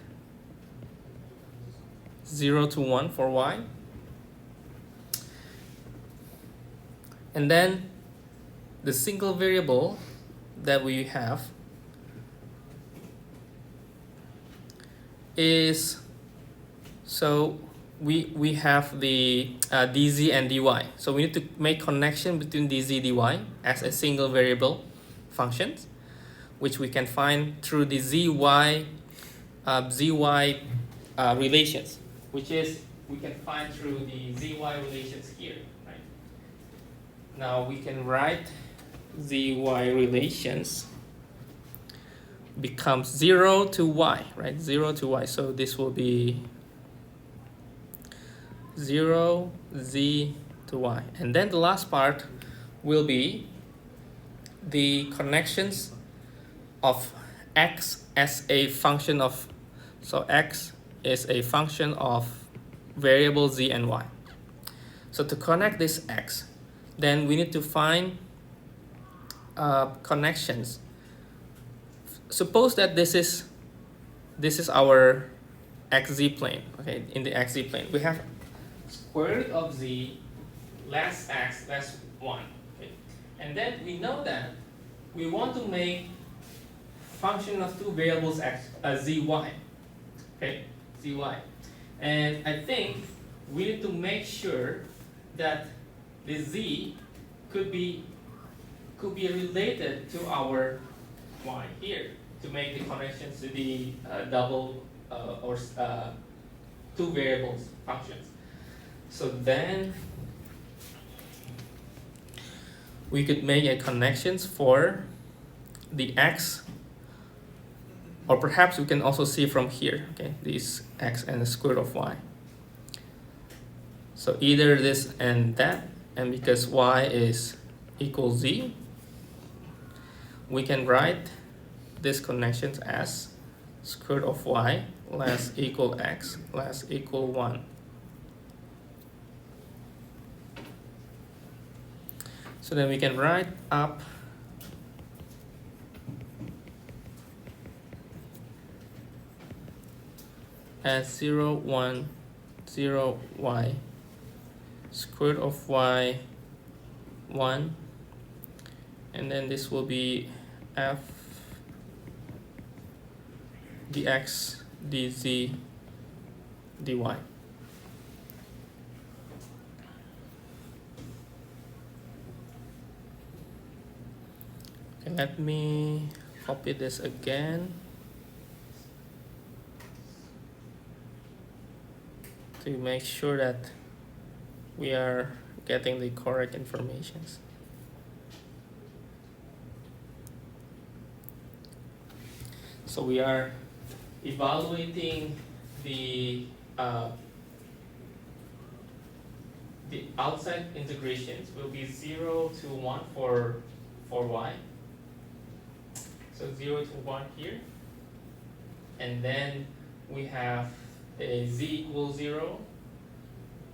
[SPEAKER 1] 0 to 1 for y. And then the single variable that we have is, so we have the dz and dy. So we need to make connection between dz dy as a single variable functions, which we can find through the zy relations, which is we can find through the zy relations here, right? Now we can write zy relations becomes 0 to y, right? 0 to y. So this will be 0 z to y. And then the last part will be the connections of x as a function of, so x is a function of variable z and y. So to connect this x, then we need to find connections. Suppose that this is our xz plane. Okay, in the xz plane we have square root of z less x less 1. Okay, and then we know that we want to make function of two variables x zy. Okay, zy, and I think we need to make sure that the z could be could be related to our y here to make the connections to the double or two variables functions. So then we could make a connections for the x, or perhaps we can also see from here, okay, this x and the square root of y. So either this and that, and because y is equal z, we can write this connections as square root of y less equal x less equal 1. So then we can write up as 0, 1, 0, y, square root of y, 1, and then this will be f dx dz dy. Okay, let me copy this again to make sure that we are getting the correct informations. So we are evaluating the outside integrations will be 0 to 1 for y. So 0 to 1 here. And then we have a z equals 0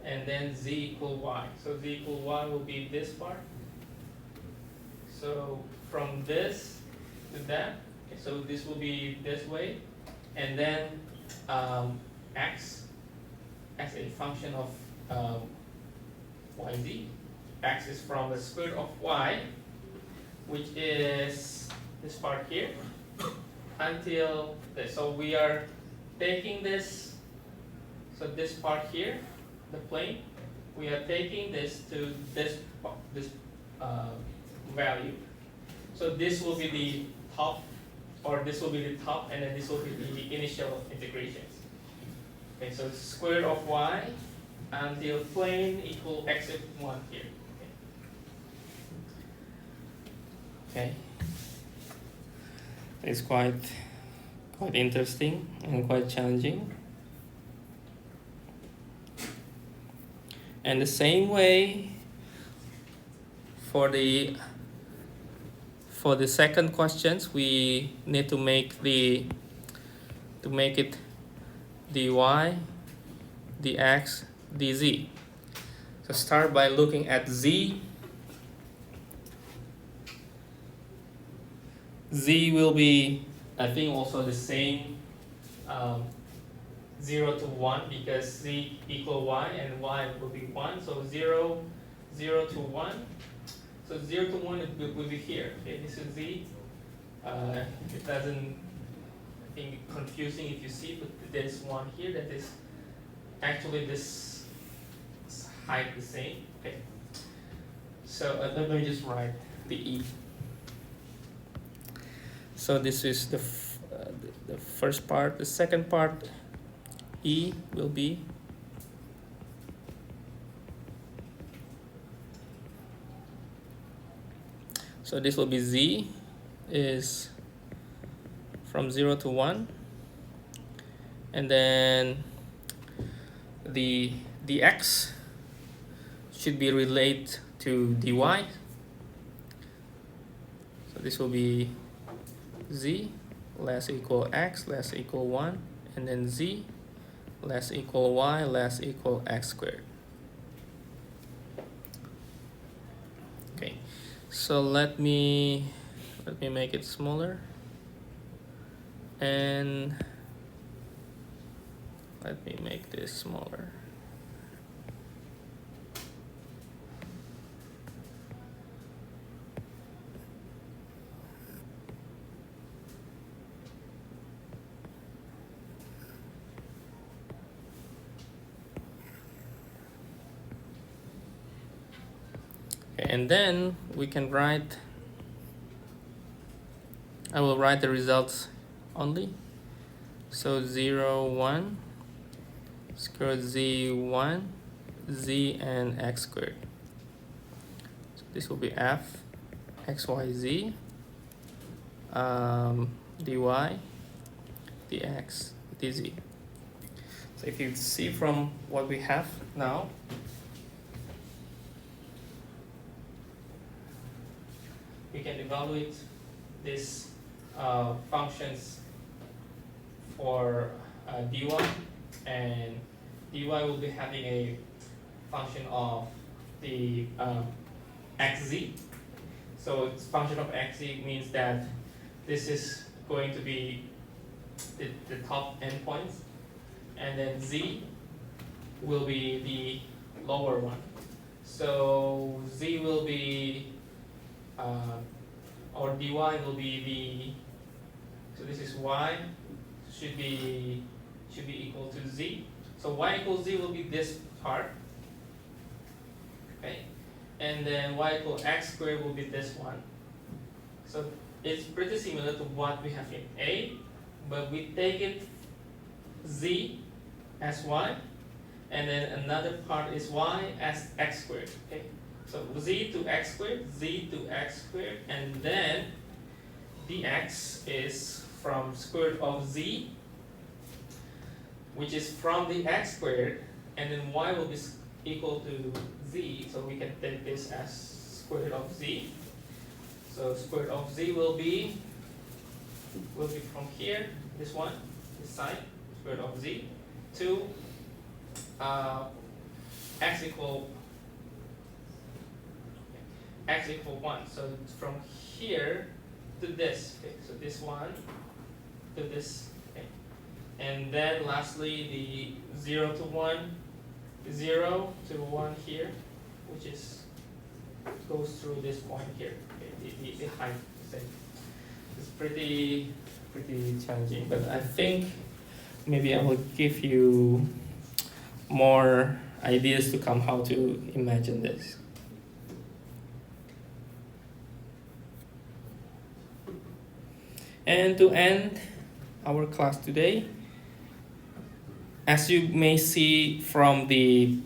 [SPEAKER 1] and then z equal y. So z equal y will be this part. So from this to that, okay, so this will be this way, and then x as a function of yz. X is from the square root of y, which is this part here, until this. So we are taking this, so this part here, the plane, we are taking this to this value. So this will be the top, or this will be the top, and then this will be the initial integrations. Okay, so square root of y until plane equal x of 1 here. Okay. It's quite interesting and quite challenging. And the same way for the second questions, we need to make it dy, dx, dz. So start by looking at z. Z will be, I think, also the same 0 to 1, because z equal y and y will be 1. So 0, 0 to 1. So 0 to 1 will be here. Okay, this is z. It doesn't, I think, confusing if you see, but there's one here that is actually this height the same. Okay. So let me just write the e. So this is the first part. The second part, e will be so this will be z is from 0 to 1, and then the dx should be related to dy. So this will be z less equal x less equal 1, and then z less equal y less equal x squared. Okay, so let me make it smaller, and let me make this smaller. And then we can write I will write the results only. So 0, 1, square root z1, z and x squared. So this will be f x, y, z, dy, dx, dz. So if you see from what we have now, we can evaluate these functions for dy, and dy will be having a function of the xz. So it's function of xz means that this is going to be the top endpoints, and then z will be the lower one. So z will be or dy will be so this is y should be equal to z. So y equals z will be this part, okay, and then y equal x squared will be this one. So it's pretty similar to what we have in A, but we take it z as y, and then another part is y as x squared. Okay, so z to x squared, and then dx is from square root of z, which is from the x squared, and then y will be equal to z, so we can take this as square root of z. So square root of z will be from here, this one, this side, square root of z, to x equal 1. So from here to this, okay, so this one to this, okay. And then lastly the 0 to 1, 0 to 1 here, which is goes through this point here, okay, the height. It's pretty challenging, but I think maybe I will give you more ideas to come how to imagine this. And to end our class today, as you may see from the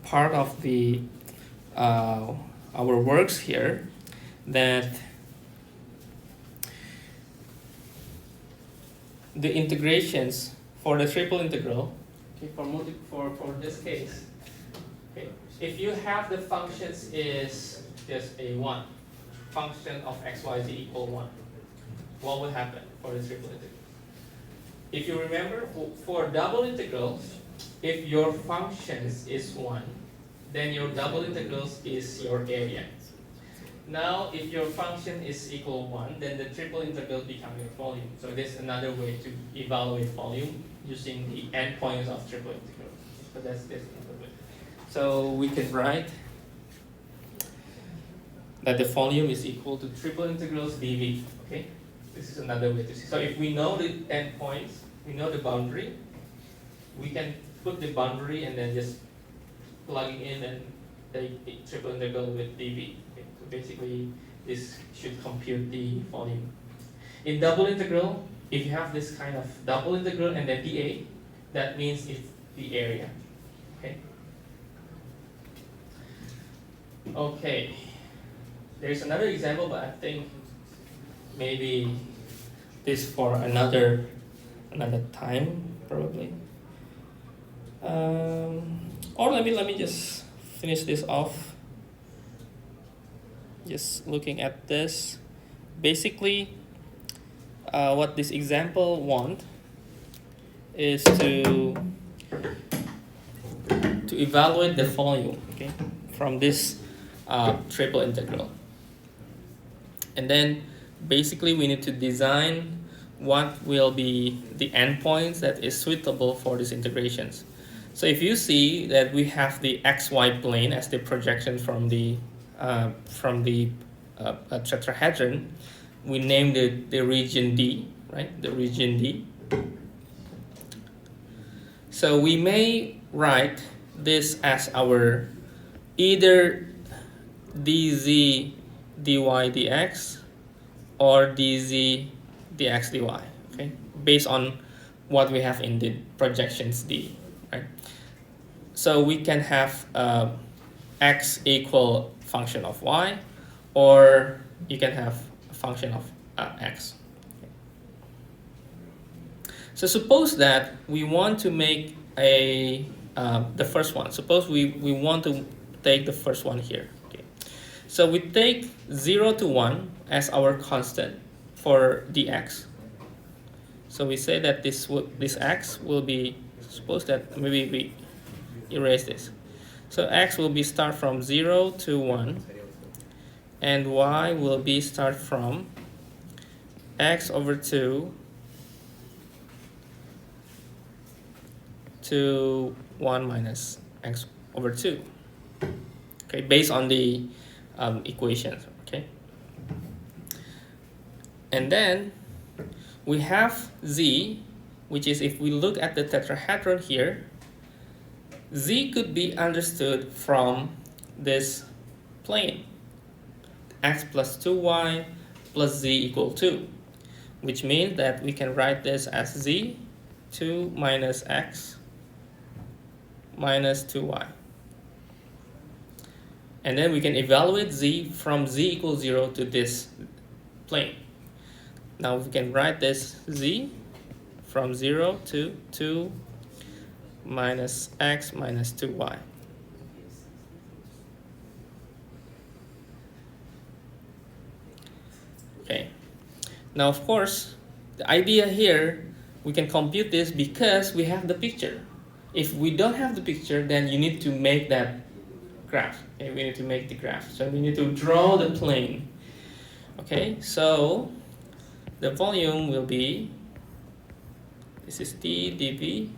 [SPEAKER 1] part of the our works here, that the integrations for the triple integral, okay, for this case, okay, if you have the functions is just a 1, function of x, y, z equal 1, what will happen for the triple integral? If you remember, for double integrals, if your functions is 1, then your double integrals is your area. Now, if your function is equal 1, then the triple integral becomes your volume. So this is another way to evaluate volume using the endpoints of triple integral. So that's this another way. So we can write that the volume is equal to triple integrals dv. Okay, this is another way to see. So if we know the endpoints, we know the boundary, we can put the boundary and then just plugging in and take the triple integral with dv. Okay, so basically this should compute the volume. In double integral, if you have this kind of double integral and then dA, that means it's the area. Okay. Okay. There's another example, but I think maybe this for another time probably. Or let me just finish this off. Just looking at this, basically, what this example want is to evaluate the volume, okay, from this triple integral. And then basically we need to design what will be the endpoints that is suitable for these integrations. So if you see that we have the xy plane as the projection from the tetrahedron, we name the region D, right? The region D. So we may write this as our either dz dy dx or dz dx dy, okay, based on what we have in the projections D, right? So we can have x equal function of y, or you can have a function of x. So suppose that we want to make a the first one. Suppose we want to take the first one here. Okay. So we take 0 to 1 as our constant for dx. So we say that this x will be, suppose that maybe we erase this. So x will be start from 0 to 1, and y will be start from x over 2 to 1 minus x over 2. Okay, based on the equations. Okay, and then we have z, which is, if we look at the tetrahedron here, z could be understood from this plane, x plus 2y plus z equal 2, which means that we can write this as z 2 minus x minus 2y. And then we can evaluate z from z equals 0 to this plane. Now we can write this z from 0 to 2 minus x minus 2y. Okay. Now, of course, the idea here, we can compute this because we have the picture. If we don't have the picture, then you need to make that graph. Okay, we need to make the graph. So we need to draw the plane. Okay, so the volume will be, this is d dv.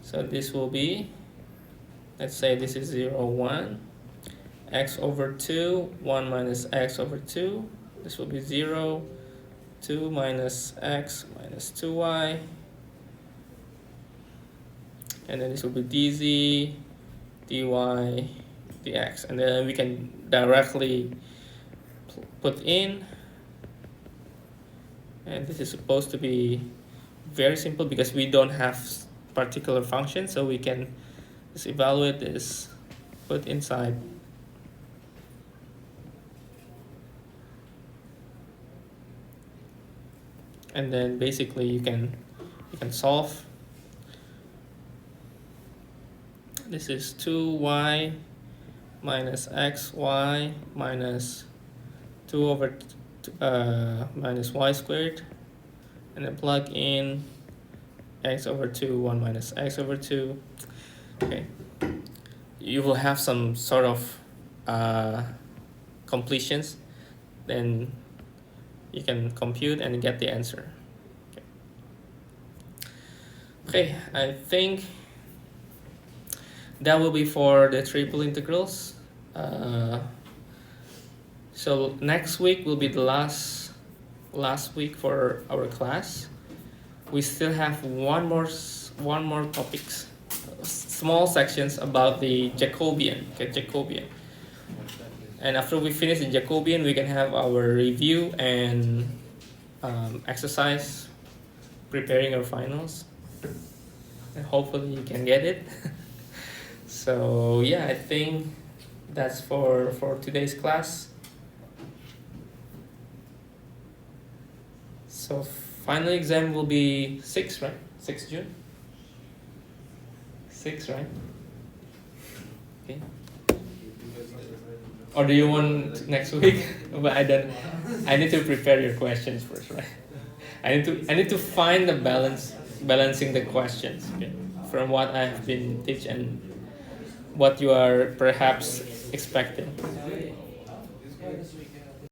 [SPEAKER 1] So this will be, let's say this is 0, 1, x over 2, 1 minus x over 2. This will be 0, 2 minus x minus 2y. And then this will be dz, dy, dx. And then we can directly put in. And this is supposed to be very simple because we don't have particular function, so we can just evaluate this, put inside. And then basically you can solve. This is 2y minus xy minus 2 over minus y squared, and then plug in x over 2, 1 minus x over 2. Okay, you will have some sort of completions, then you can compute and get the answer. Okay, I think that will be for the triple integrals. So next week will be the last week for our class. We still have one more topics, small sections about the Jacobian. Okay, Jacobian. And after we finish the Jacobian, we can have our review and exercise, preparing our finals. And hopefully you can get it. So yeah, I think that's for today's class. So final exam will be 6, right? 6 June? 6, right? Okay. Or do you want next week? But I need to prepare your questions first, right? I need to find the balancing the questions, okay, from what I've been teaching and what you are perhaps expecting.